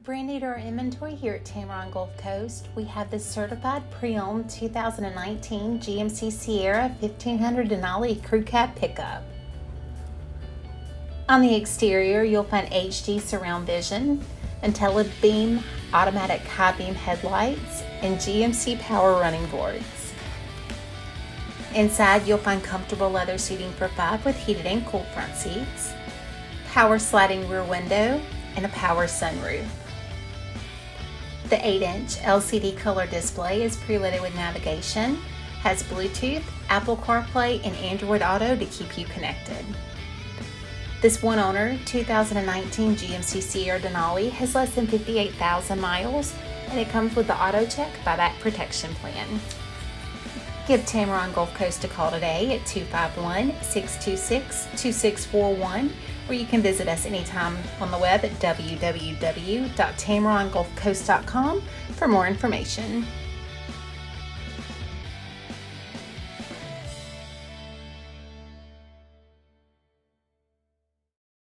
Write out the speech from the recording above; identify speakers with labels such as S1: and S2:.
S1: Brand new to our inventory here at Tameron Gulf Coast, we have this certified pre-owned 2019 GMC Sierra 1500 Denali Crew Cab pickup. On the exterior, you'll find HD surround vision, IntelliBeam automatic high beam headlights, and GMC power running boards. Inside, you'll find comfortable leather seating for 5 with heated and cooled front seats, power sliding rear window, and a power sunroof. The 8-inch LCD color display is preloaded with navigation, has Bluetooth, Apple CarPlay, and Android Auto to keep you connected. This one-owner 2019 GMC Sierra Denali has less than 58,000 miles, and it comes with the Auto Check Buyback Protection Plan. Give Tameron Gulf Coast a call today at 251-626-2641, or you can visit us anytime on the web at www.tamerongulfcoast.com for more information.